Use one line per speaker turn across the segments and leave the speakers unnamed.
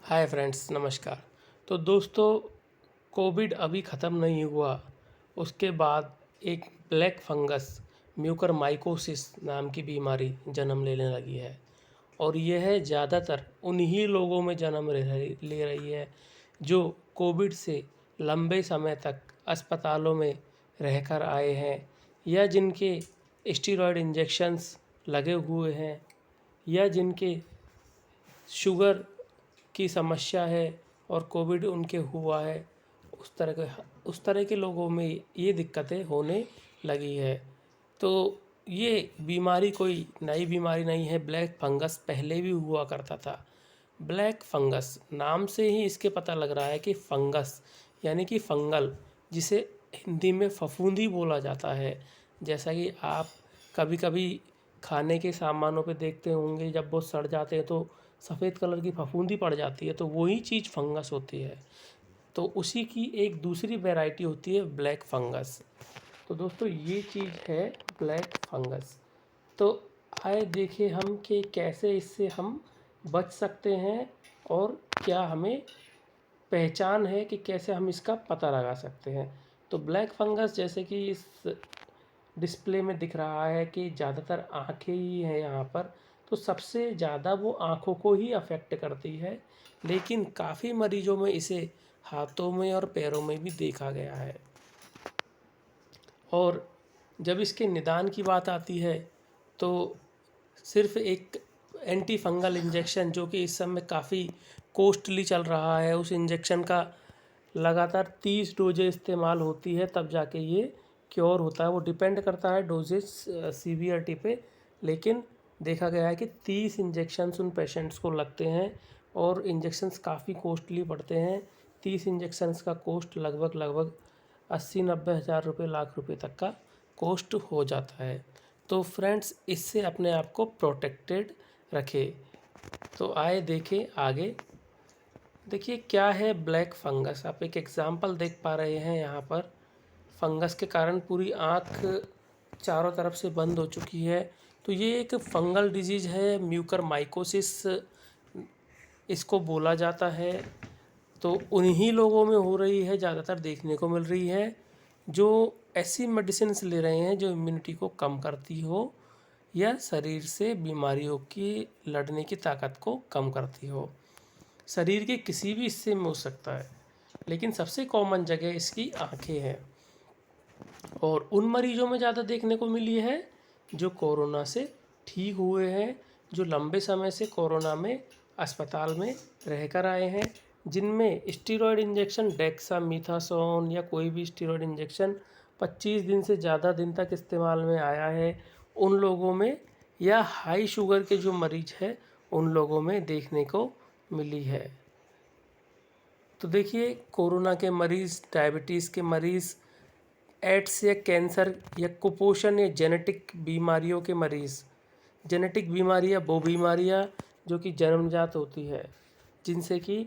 Hi friends, नमस्कार। तो दोस्तों, कोविड अभी ख़त्म नहीं हुआ। उसके बाद एक ब्लैक फंगस म्यूकरमाइकोसिस नाम की बीमारी जन्म लेने लगी है। और यह ज़्यादातर उन्हीं लोगों में जन्म ले रही है जो कोविड से लंबे समय तक अस्पतालों में रहकर आए हैं, या जिनके स्टेरॉयड इंजेक्शंस लगे हुए हैं, या जिनके शुगर की समस्या है और कोविड उनके हुआ है। उस तरह के लोगों में ये दिक्कतें होने लगी है। तो ये बीमारी कोई नई बीमारी नहीं है। ब्लैक फंगस पहले भी हुआ करता था। ब्लैक फंगस नाम से ही इसके पता लग रहा है कि फंगस यानी कि फंगल, जिसे हिंदी में फफूंदी बोला जाता है। जैसा कि आप कभी कभी खाने के सामानों पे देखते होंगे, जब वो सड़ जाते हैं तो सफ़ेद कलर की फफूंदी पड़ जाती है, तो वही चीज़ फंगस होती है। तो उसी की एक दूसरी वैरायटी होती है ब्लैक फंगस। तो दोस्तों, ये चीज़ है ब्लैक फंगस। तो आए देखें हम कि कैसे इससे हम बच सकते हैं, और क्या हमें पहचान है कि कैसे हम इसका पता लगा सकते हैं। तो ब्लैक फंगस, जैसे कि इस डिस्प्ले में दिख रहा है कि ज़्यादातर आँखें ही हैं यहाँ पर, तो सबसे ज़्यादा वो आँखों को ही अफेक्ट करती है। लेकिन काफ़ी मरीजों में इसे हाथों में और पैरों में भी देखा गया है। और जब इसके निदान की बात आती है तो सिर्फ एक एंटी फंगल इंजेक्शन, जो कि इस समय काफ़ी कॉस्टली चल रहा है, उस इंजेक्शन का लगातार 30 डोजें इस्तेमाल होती है तब जाके ये क्योर होता है। वो डिपेंड करता है डोजेज सीवियरिटी पे। लेकिन देखा गया है कि 30 इंजेक्शन्स उन पेशेंट्स को लगते हैं, और इंजेक्शन्स काफ़ी कॉस्टली पड़ते हैं। 30 इंजेक्शन्स का कॉस्ट लगभग 80-90 हज़ार रुपये, लाख रुपये तक का कॉस्ट हो जाता है। तो फ्रेंड्स, इससे अपने आप को प्रोटेक्टेड रखें। तो आए देखें आगे। देखिए क्या है ब्लैक फंगस। आप एक एग्जांपल देख पा रहे हैं यहाँ पर। फंगस के कारण पूरी आँख चारों तरफ से बंद हो चुकी है। तो ये एक फंगल डिजीज़ है, म्यूकरमाइकोसिस इसको बोला जाता है। तो उन्हीं लोगों में हो रही है, ज़्यादातर देखने को मिल रही है, जो ऐसी मेडिसिन्स ले रहे हैं जो इम्यूनिटी को कम करती हो, या शरीर से बीमारियों की लड़ने की ताकत को कम करती हो। शरीर के किसी भी हिस्से में हो सकता है, लेकिन सबसे कॉमन जगह इसकी आँखें हैं। और उन मरीजों में ज़्यादा देखने को मिली है जो कोरोना से ठीक हुए हैं, जो लंबे समय से कोरोना में अस्पताल में रहकर आए हैं, जिनमें स्टेरॉयड इंजेक्शन डेक्सामेथासोन या कोई भी स्टेरॉयड इंजेक्शन 25 दिन से ज़्यादा दिन तक इस्तेमाल में आया है, उन लोगों में, या हाई शुगर के जो मरीज हैं उन लोगों में देखने को मिली है। तो देखिए, कोरोना के मरीज़, डायबिटीज़ के मरीज़, एड्स या कैंसर या कुपोषण या जेनेटिक बीमारियों के मरीज़। जेनेटिक बीमारियां वो बीमारियां जो कि जन्मजात होती है, जिनसे कि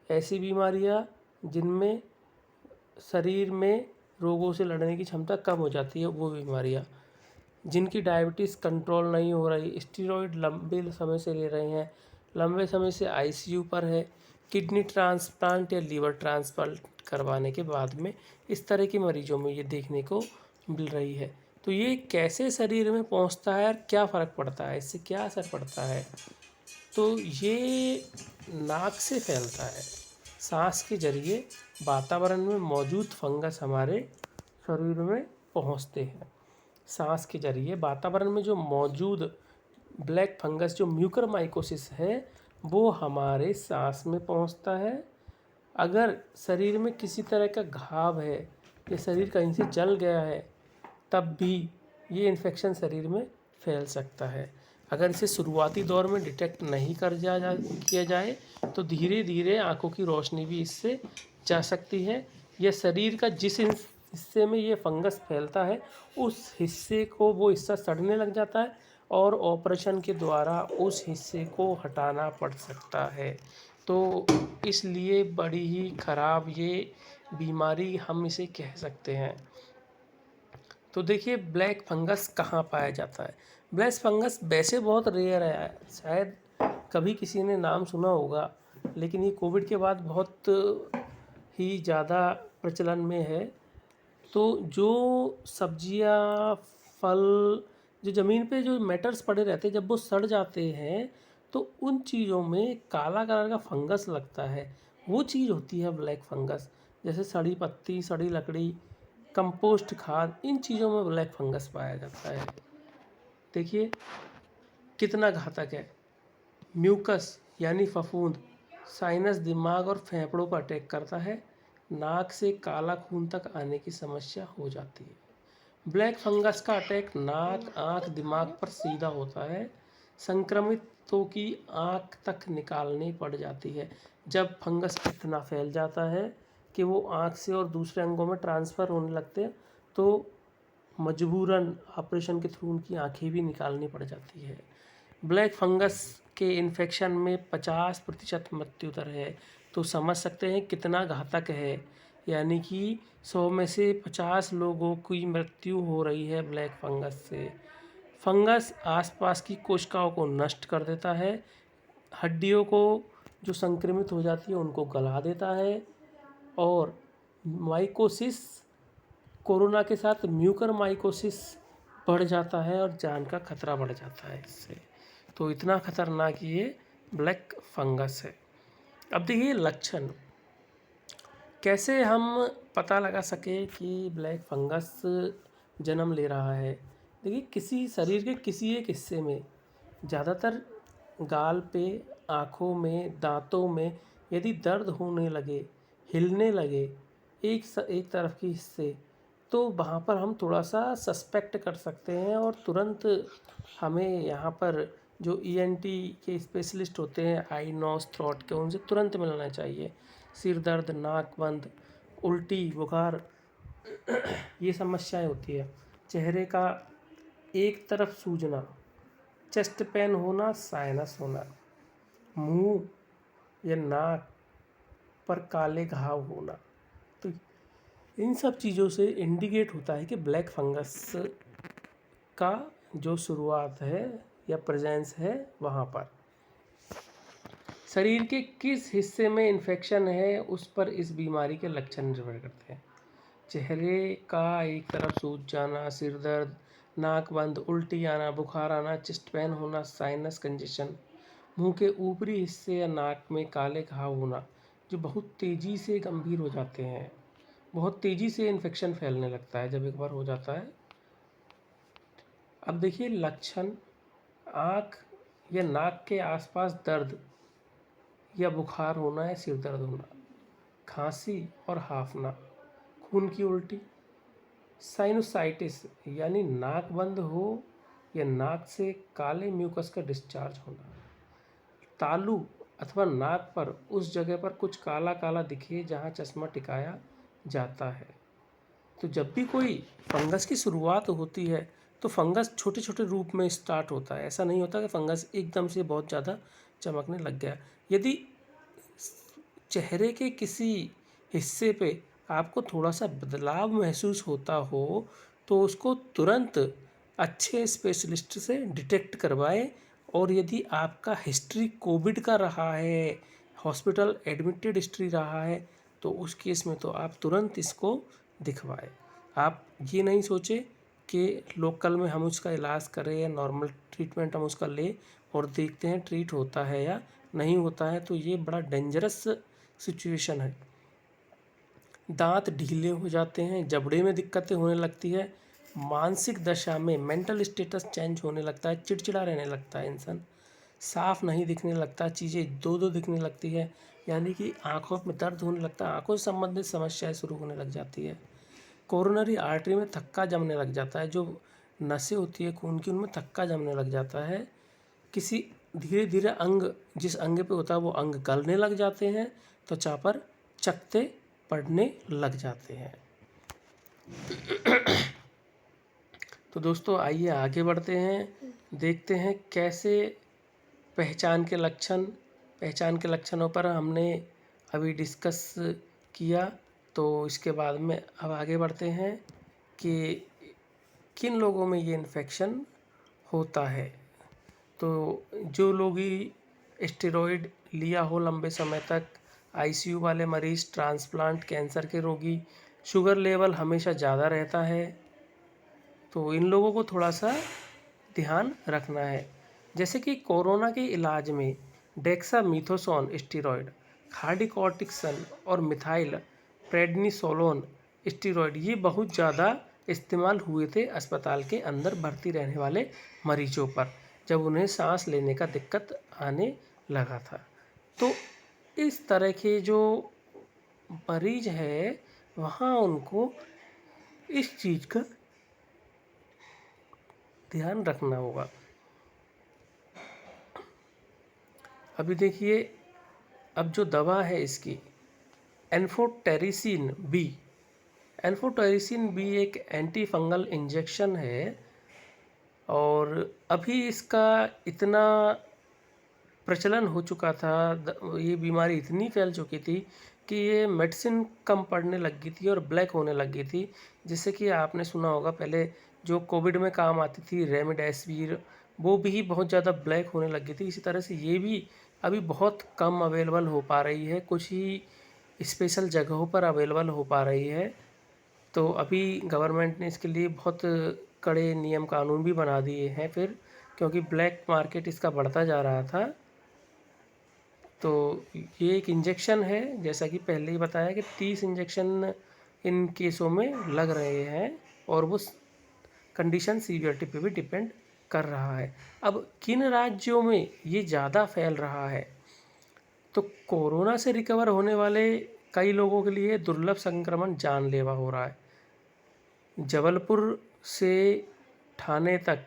ऐसी बीमारियां जिनमें शरीर में रोगों से लड़ने की क्षमता कम हो जाती है, वो बीमारियां। जिनकी डायबिटीज़ कंट्रोल नहीं हो रही, स्टेरॉयड लंबे समय से ले रहे हैं, लंबे समय से आईसीयू पर है, किडनी ट्रांसप्लांट या लीवर ट्रांसप्लांट करवाने के बाद में इस तरह के मरीजों में ये देखने को मिल रही है। तो ये कैसे शरीर में पहुंचता है और क्या फ़र्क पड़ता है, इससे क्या असर पड़ता है। तो ये नाक से फैलता है, सांस के जरिए वातावरण में मौजूद फंगस हमारे शरीर में पहुंचते हैं। सांस के जरिए वातावरण में जो मौजूद ब्लैक फंगस, जो म्यूकरमाइकोसिस है, वो हमारे सांस में पहुंचता है। अगर शरीर में किसी तरह का घाव है या शरीर कहीं से जल गया है, तब भी ये इन्फेक्शन शरीर में फैल सकता है। अगर इसे शुरुआती दौर में डिटेक्ट नहीं किया जाए तो धीरे धीरे आँखों की रोशनी भी इससे जा सकती है, या शरीर का जिस हिस्से में ये फंगस फैलता है उस हिस्से को, वो हिस्सा सड़ने लग जाता है, और ऑपरेशन के द्वारा उस हिस्से को हटाना पड़ सकता है। तो इसलिए बड़ी ही ख़राब ये बीमारी हम इसे कह सकते हैं। तो देखिए, ब्लैक फंगस कहाँ पाया जाता है। ब्लैक फंगस वैसे बहुत रेयर है, शायद कभी किसी ने नाम सुना होगा, लेकिन ये कोविड के बाद बहुत ही ज़्यादा प्रचलन में है। तो जो सब्जियां, फल, जो ज़मीन पे जो मैटर्स पड़े रहते हैं, जब वो सड़ जाते हैं तो उन चीज़ों में काला कलर का फंगस लगता है। वो चीज़ होती है ब्लैक फंगस। जैसे सड़ी पत्ती, सड़ी लकड़ी, कंपोस्ट खाद, इन चीज़ों में ब्लैक फंगस पाया जाता है। देखिए कितना घातक है। म्यूकस यानी फफूंद, साइनस, दिमाग और फेफड़ों पर अटैक करता है। नाक से काला खून तक आने की समस्या हो जाती है। ब्लैक फंगस का अटैक नाक, आँख, दिमाग पर सीधा होता है। संक्रमितों की आँख तक निकालनी पड़ जाती है। जब फंगस इतना फैल जाता है कि वो आँख से और दूसरे अंगों में ट्रांसफ़र होने लगते हैं तो मजबूरन ऑपरेशन के थ्रू उनकी आँखें भी निकालनी पड़ जाती है। ब्लैक फंगस के इन्फेक्शन में 50% मृत्यु दर है। तो समझ सकते हैं कितना घातक है। यानी कि 100 में से 50 लोगों की मृत्यु हो रही है ब्लैक फंगस से। फंगस आसपास की कोशिकाओं को नष्ट कर देता है। हड्डियों को जो संक्रमित हो जाती है उनको गला देता है। और माइकोसिस, कोरोना के साथ म्यूकर माइकोसिस बढ़ जाता है और जान का खतरा बढ़ जाता है इससे। तो इतना खतरनाक ये ब्लैक फंगस है। अब देखिए लक्षण, कैसे हम पता लगा सके कि ब्लैक फंगस जन्म ले रहा है। देखिए किसी शरीर के किसी एक हिस्से में, ज़्यादातर गाल पे, आँखों में, दांतों में यदि दर्द होने लगे, हिलने लगे एक तरफ के हिस्से, तो वहाँ पर हम थोड़ा सा सस्पेक्ट कर सकते हैं और तुरंत हमें यहाँ पर जो ईएनटी के स्पेशलिस्ट होते हैं, आई नोज़ थ्रोट के, उनसे तुरंत मिलना चाहिए। सिर दर्द, नाक बंद, उल्टी, बुखार, ये समस्याएं होती है। चेहरे का एक तरफ सूजना, चेस्ट पेन होना, साइनस होना, मुंह या नाक पर काले घाव होना, तो इन सब चीज़ों से इंडिकेट होता है कि ब्लैक फंगस का जो शुरुआत है या प्रेजेंस है वहाँ पर। शरीर के किस हिस्से में इन्फेक्शन है उस पर इस बीमारी के लक्षण निर्भर करते हैं। चेहरे का एक तरफ सूज जाना, सिर दर्द, नाक बंद, उल्टी आना, बुखार आना, चेस्ट पेन होना, साइनस कंजेशन, मुंह के ऊपरी हिस्से या नाक में काले घाव होना जो बहुत तेज़ी से गंभीर हो जाते हैं। बहुत तेज़ी से इन्फेक्शन फैलने लगता है जब एक बार हो जाता है। अब देखिए लक्षण, आँख या नाक के आसपास दर्द या बुखार होना या सिर दर्द होना, खांसी और हांफना, खून की उल्टी, साइनोसाइटिस यानी नाक बंद हो या नाक से काले म्यूकस का डिस्चार्ज होना, तालू अथवा नाक पर उस जगह पर कुछ काला काला दिखे जहाँ चश्मा टिकाया जाता है। तो जब भी कोई फंगस की शुरुआत होती है तो फंगस छोटे छोटे रूप में स्टार्ट होता है। ऐसा नहीं होता कि फंगस एकदम से बहुत ज़्यादा चमकने लग गया। यदि चेहरे के किसी हिस्से पे आपको थोड़ा सा बदलाव महसूस होता हो तो उसको तुरंत अच्छे स्पेशलिस्ट से डिटेक्ट करवाएं। और यदि आपका हिस्ट्री कोविड का रहा है, हॉस्पिटल एडमिटेड हिस्ट्री रहा है, तो उस केस में तो आप तुरंत इसको दिखवाएं। आप ये नहीं सोचें कि लोकल में हम उसका इलाज करें या नॉर्मल ट्रीटमेंट हम उसका लें और देखते हैं ट्रीट होता है या नहीं होता है, तो ये बड़ा डेंजरस सिचुएशन है। दांत ढीले हो जाते हैं, जबड़े में दिक्कतें होने लगती है, मानसिक दशा में मेंटल स्टेटस चेंज होने लगता है, चिड़चिड़ा रहने लगता है इंसान, साफ नहीं दिखने लगता, चीज़ें दो दो दिखने लगती है, यानी कि आँखों में दर्द होने लगता है, आँखों से संबंधित समस्याएं शुरू होने लग जाती है। कोरोनरी आर्टरी में थक्का जमने लग जाता है, जो नसें होती है खून की उनमें थक्का जमने लग जाता है। किसी धीरे धीरे अंग जिस अंग पे होता है वो अंग गलने लग जाते हैं, त्वचा पर चकत्ते पड़ने लग जाते हैं। तो दोस्तों आइए आगे बढ़ते हैं, देखते हैं कैसे पहचान के लक्षणों पर हमने अभी डिस्कस किया। तो इसके बाद में अब आगे बढ़ते हैं कि किन लोगों में ये इन्फेक्शन होता है। तो जो लोग ही स्टेरॉयड लिया हो लंबे समय तक, आईसीयू वाले मरीज, ट्रांसप्लांट, कैंसर के रोगी, शुगर लेवल हमेशा ज़्यादा रहता है, तो इन लोगों को थोड़ा सा ध्यान रखना है। जैसे कि कोरोना के इलाज में डेक्सामीथोसोन स्टीरॉयड, कार्डिकोटिक्सन और मिथाइल प्रेडनिसोलोन स्टीरॉयड ये बहुत ज़्यादा इस्तेमाल हुए थे अस्पताल के अंदर भर्ती रहने वाले मरीजों पर, जब उन्हें सांस लेने का दिक्कत आने लगा था। तो इस तरह के जो मरीज है वहाँ उनको इस चीज़ का ध्यान रखना होगा। अभी देखिए, अब जो दवा है इसकी एन्फोटेरिसिन बी, एन्फोटेरिसिन बी एक एंटी फंगल इंजेक्शन है, और अभी इसका इतना प्रचलन हो चुका था, ये बीमारी इतनी फैल चुकी थी कि ये मेडिसिन कम पड़ने लग गई थी और ब्लैक होने लग गई थी। जैसे कि आपने सुना होगा पहले जो कोविड में काम आती थी रेमडेसिविर, वो भी बहुत ज़्यादा ब्लैक होने लग गई थी। इसी तरह से ये भी अभी बहुत कम अवेलेबल हो पा रही है, कुछ ही स्पेशल जगहों पर अवेलेबल हो पा रही है। तो अभी गवर्नमेंट ने इसके लिए बहुत कड़े नियम कानून भी बना दिए हैं फिर, क्योंकि ब्लैक मार्केट इसका बढ़ता जा रहा था। तो ये एक इंजेक्शन है, जैसा कि पहले ही बताया कि 30 इंजेक्शन इन केसों में लग रहे हैं, और वो कंडीशन सीवियरिटी पे भी डिपेंड कर रहा है। अब किन राज्यों में ये ज़्यादा फैल रहा है, तो कोरोना से रिकवर होने वाले कई लोगों के लिए दुर्लभ संक्रमण जानलेवा हो रहा है। जबलपुर से ठाणे तक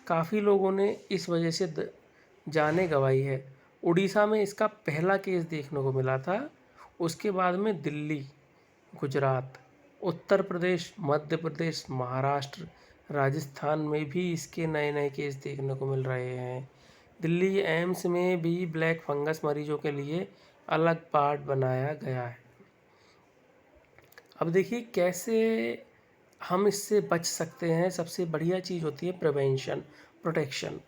काफ़ी लोगों ने इस वजह से जानें गंवाई है। उड़ीसा में इसका पहला केस देखने को मिला था, उसके बाद में दिल्ली, गुजरात, उत्तर प्रदेश, मध्य प्रदेश, महाराष्ट्र, राजस्थान में भी इसके नए नए केस देखने को मिल रहे हैं। दिल्ली एम्स में भी ब्लैक फंगस मरीजों के लिए अलग वार्ड बनाया गया है। अब देखिए कैसे हम इससे बच सकते हैं। सबसे बढ़िया चीज़ होती है प्रिवेंशन, प्रोटेक्शन।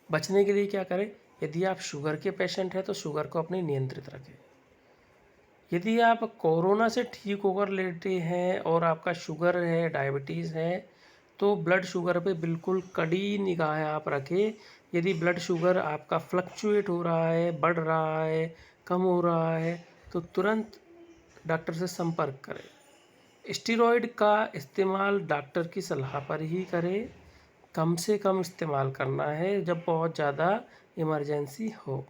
बचने के लिए क्या करें? यदि आप शुगर के पेशेंट हैं तो शुगर को अपनी नियंत्रित रखें। यदि आप कोरोना से ठीक होकर लेटे हैं और आपका शुगर है, डायबिटीज़ है, तो ब्लड शुगर पे बिल्कुल कड़ी निगाह आप रखें। यदि ब्लड शुगर आपका फ्लक्चुएट हो रहा है, बढ़ रहा है, कम हो रहा है, तो तुरंत डॉक्टर से संपर्क करें। स्टेरॉयड का इस्तेमाल डॉक्टर की सलाह पर ही करें। कम से कम इस्तेमाल करना है जब बहुत ज़्यादा इमरजेंसी हो।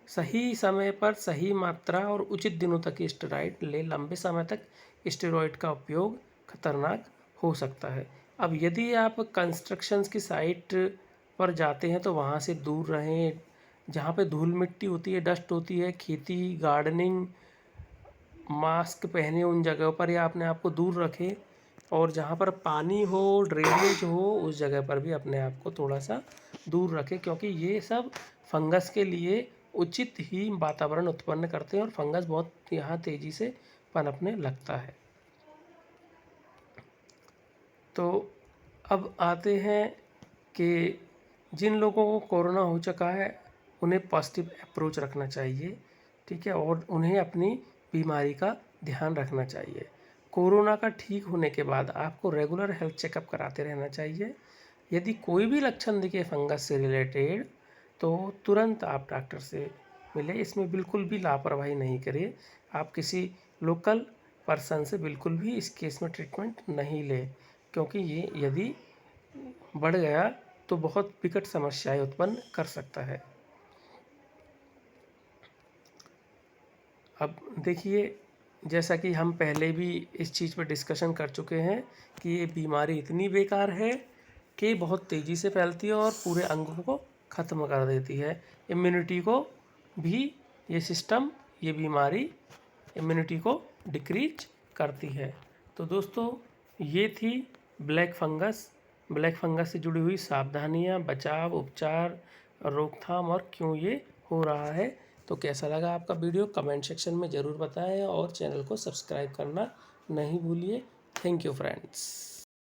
सही समय पर सही मात्रा और उचित दिनों तक स्टेरॉयड ले। लंबे समय तक स्टेरॉयड का उपयोग खतरनाक हो सकता है। अब यदि आप कंस्ट्रक्शंस की साइट पर जाते हैं तो वहाँ से दूर रहें। जहाँ पे धूल मिट्टी होती है, डस्ट होती है, खेती, गार्डनिंग, मास्क पहने उन जगहों पर या अपने आप को दूर रखें। और जहाँ पर पानी हो, ड्रेनेज हो, उस जगह पर भी अपने आप को थोड़ा सा दूर रखें, क्योंकि ये सब फंगस के लिए उचित ही वातावरण उत्पन्न करते हैं और फंगस बहुत यहाँ तेज़ी से पनपने लगता है। तो अब आते हैं कि जिन लोगों को कोरोना हो चुका है उन्हें पॉजिटिव अप्रोच रखना चाहिए, ठीक है, और उन्हें अपनी बीमारी का ध्यान रखना चाहिए। कोरोना का ठीक होने के बाद आपको रेगुलर हेल्थ चेकअप कराते रहना चाहिए। यदि कोई भी लक्षण दिखे फंगस से रिलेटेड तो तुरंत आप डॉक्टर से मिलें। इसमें बिल्कुल भी लापरवाही नहीं करें। आप किसी लोकल पर्सन से बिल्कुल भी इस केस में ट्रीटमेंट नहीं लें, क्योंकि ये यदि बढ़ गया तो बहुत विकट समस्याएं उत्पन्न कर सकता है। अब देखिए, जैसा कि हम पहले भी इस चीज़ पर डिस्कशन कर चुके हैं कि ये बीमारी इतनी बेकार है कि बहुत तेज़ी से फैलती है और पूरे अंगों को ख़त्म कर देती है। इम्यूनिटी को भी ये सिस्टम, ये बीमारी इम्यूनिटी को डिक्रीज करती है। तो दोस्तों, ये थी ब्लैक फंगस, ब्लैक फंगस से जुड़ी हुई सावधानियां, बचाव, उपचार, रोकथाम और क्यों ये हो रहा है। तो कैसा लगा आपका वीडियो कमेंट सेक्शन में ज़रूर बताएं और चैनल को सब्सक्राइब करना नहीं भूलिए। Thank you friends.